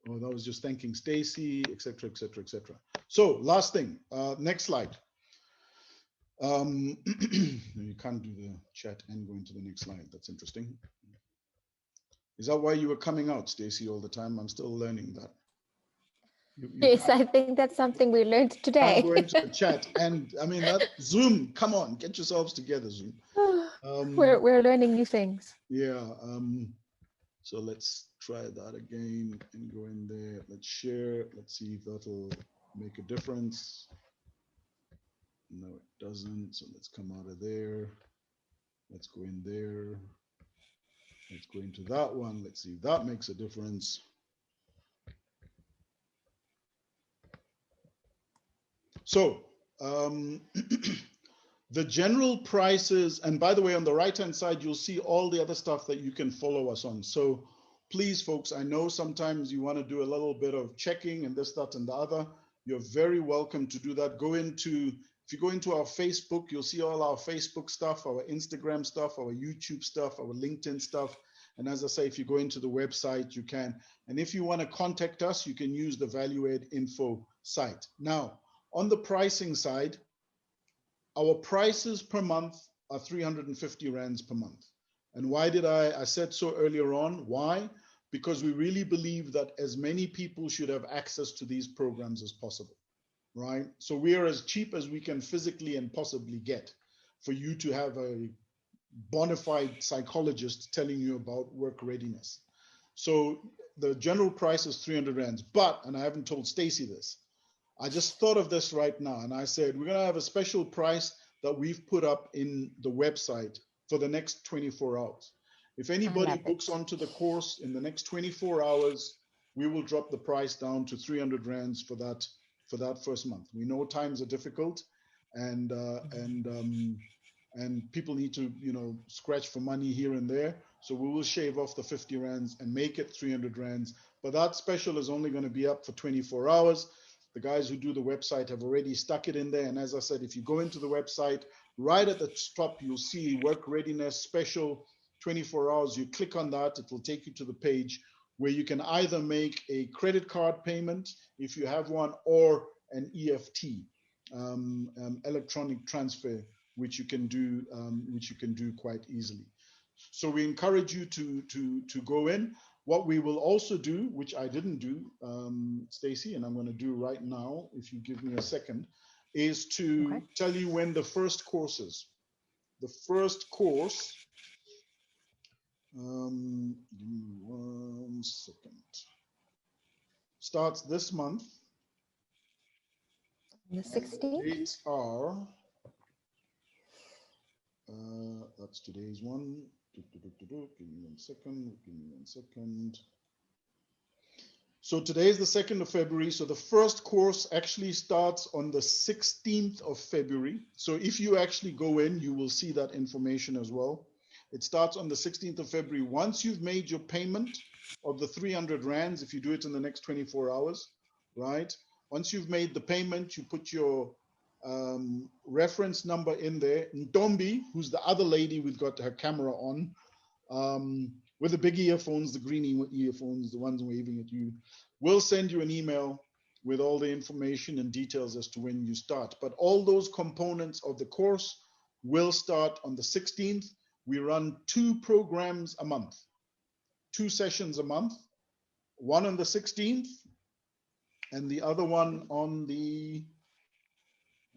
that was just thanking Stacey, et cetera, et cetera, et cetera. So last thing, next slide. You can't do the chat and go into the next slide. That's interesting. Is that why you were coming out, Stacey, all the time? I'm still learning that. Yes, I think that's something we learned today. Can't go into the chat. And I mean, that Zoom, come on, get yourselves together, Zoom. We're learning new things. Yeah. So let's try that again and go in there. Let's share. Let's see if that'll make a difference. No, it doesn't. So let's come out of there. Let's go in there. Let's go into that one. Let's see if that makes a difference. So the general prices, and by the way, on the right-hand side, you'll see all the other stuff that you can follow us on. So please, folks, I know sometimes you want to do a little bit of checking and this, that, and the other. you're very welcome to do that. If you go into our Facebook, you'll see all our Facebook stuff, our Instagram stuff, our YouTube stuff, our LinkedIn stuff. And as I say, if you go into the website, you can. And if you want to contact us, you can use the Value Add Info site. Now, on the pricing side, our prices per month are 350 rands per month. And why did I said so earlier on? Why? Because we really believe that as many people should have access to these programs as possible, right? So we are as cheap as we can physically and possibly get for you to have a bona fide psychologist telling you about work readiness. So the general price is 300 rands, but, and I haven't told Stacey this, I just thought of this right now, and I said, we're gonna have a special price that we've put up in the website for the next 24 hours. If anybody books onto the course in the next 24 hours, we will drop the price down to 300 rands for that first month. We know times are difficult, and people need to, scratch for money here and there. So we will shave off the 50 rands and make it 300 rands. But that special is only going to be up for 24 hours. The guys who do the website have already stuck it in there. And as I said, if you go into the website, right at the top, you'll see work readiness special 24 hours. You click on that, it will take you to the page where you can either make a credit card payment if you have one, or an EFT, electronic transfer, which you can do quite easily. So we encourage you to go in. What we will also do, which I didn't do, Stacey, and I'm going to do right now, if you give me a second, is to tell you when the first course is. The first course, give me 1 second, starts this month. The 16th? Dates are, that's today's one. Give me 1 second. So today is the 2nd of February. So the first course actually starts on the 16th of February. So if you actually go in, you will see that information as well. It starts on the 16th of February. Once you've made your payment of the 300 rands, if you do it in the next 24 hours, right? Once you've made the payment, you put your reference number in there. Ndombi, who's the other lady with got her camera on, with the big earphones, the green earphones, the ones waving at you, will send you an email with all the information and details as to when you start. But all those components of the course will start on the 16th. We run 2 programs a month, 2 sessions a month, one on the 16th and the other one on the,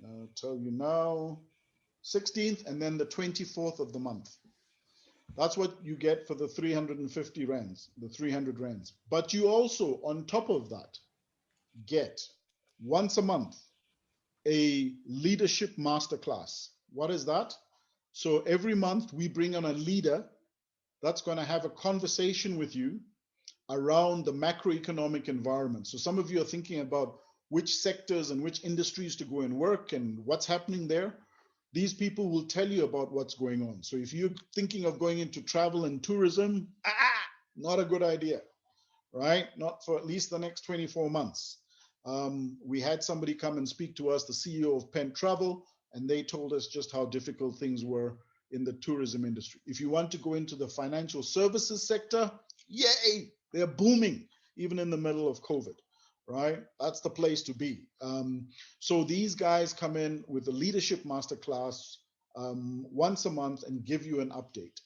I'll tell you now, 16th, and then the 24th of the month. That's what you get for the 350 rands, the 300 rands. But you also, on top of that, get once a month a leadership masterclass. What is that? So every month we bring on a leader that's going to have a conversation with you around the macroeconomic environment. So some of you are thinking about which sectors and which industries to go and work and what's happening there. These people will tell you about what's going on. So if you're thinking of going into travel and tourism, not a good idea, right? Not for at least the next 24 months. We had somebody come and speak to us, the CEO of Penn Travel, and they told us just how difficult things were in the tourism industry. If you want to go into the financial services sector, yay, they're booming, even in the middle of COVID, right? That's the place to be. So these guys come in with a leadership masterclass once a month and give you an update.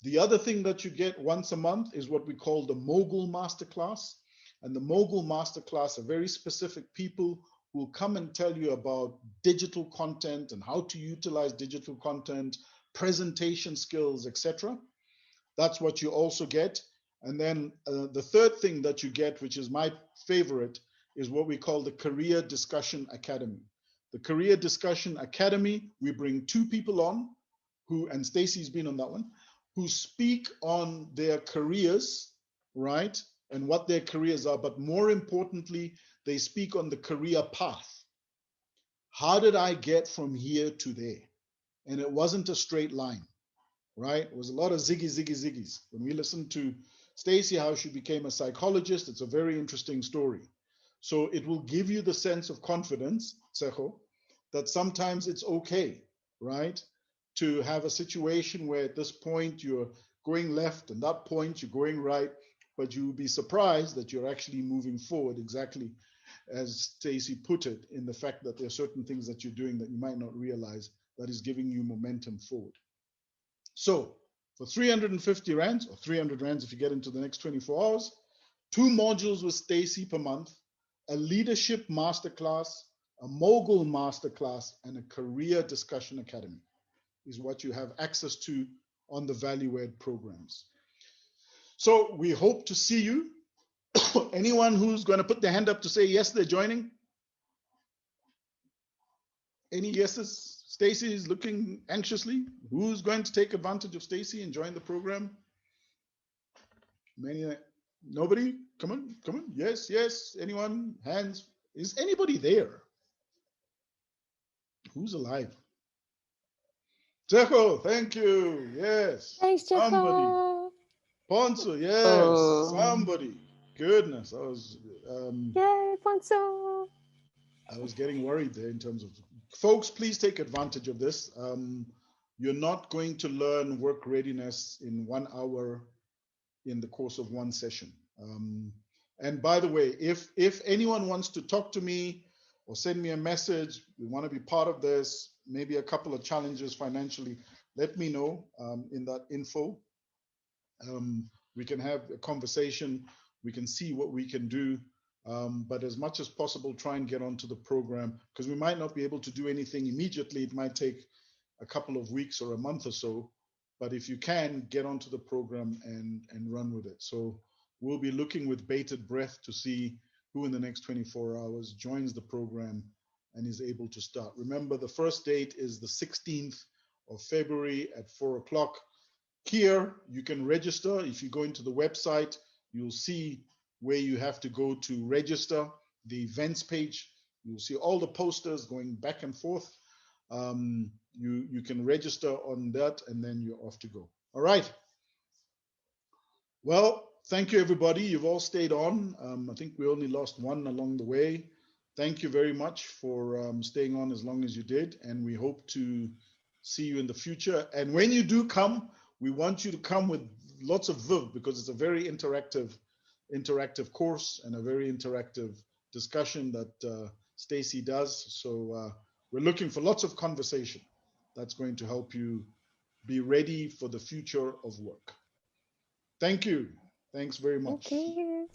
The other thing that you get once a month is what we call the Mogul Masterclass. And the Mogul Masterclass are very specific people who will come and tell you about digital content and how to utilize digital content, presentation skills, etc. That's what you also get. And then the third thing that you get, which is my favorite, is what we call the Career Discussion Academy. The Career Discussion Academy, we bring 2 people on who, and Stacey's been on that one, who speak on their careers, right? And what their careers are, but more importantly, they speak on the career path. How did I get from here to there? And it wasn't a straight line, right? It was a lot of ziggies. When we listened to Stacey, how she became a psychologist, it's a very interesting story. So it will give you the sense of confidence, Tsecho, that sometimes it's okay, right? To have a situation where at this point you're going left and that point you're going right, but you'll be surprised that you're actually moving forward exactly as Stacey put it, in the fact that there are certain things that you're doing that you might not realize that is giving you momentum forward. So for 350 rands, or 300 rands if you get into the next 24 hours, 2 modules with Stacey per month, a leadership masterclass, a mogul masterclass, and a career discussion academy is what you have access to on the value-add programs. So we hope to see you. Anyone who's going to put their hand up to say yes, they're joining? Any yeses? Stacey is looking anxiously. Who's going to take advantage of Stacey and join the program? Many. Nobody? Come on, come on. Yes, yes. Anyone? Hands? Is anybody there? Who's alive? Jecho, thank you. Yes. Thanks, Somebody. Jecho. Ponzo, yes. Oh. Somebody. Goodness, Yay, Ponzo. I was getting worried there in terms of folks. Please take advantage of this. You're not going to learn work readiness in 1 hour in the course of one session. And by the way, if anyone wants to talk to me or send me a message, we want to be part of this, maybe a couple of challenges financially, let me know in that info. We can have a conversation. We can see what we can do. But as much as possible, try and get onto the program, because we might not be able to do anything immediately. It might take a couple of weeks or a month or so. But if you can, get onto the program and run with it. So we'll be looking with bated breath to see who in the next 24 hours joins the program and is able to start. Remember, the first date is the 16th of February at 4 o'clock. Here, you can register. If you go into the website, you'll see where you have to go to register, the events page. You'll see all the posters going back and forth. You can register on that, and then you're off to go. All right. Well, thank you, everybody. You've all stayed on. I think we only lost one along the way. Thank you very much for staying on as long as you did, and we hope to see you in the future. And when you do come, we want you to come with lots of viv, because it's a very interactive course and a very interactive discussion that Stacey does. So we're looking for lots of conversation. That's going to help you be ready for the future of work. Thank you. Thanks very much. Thank you.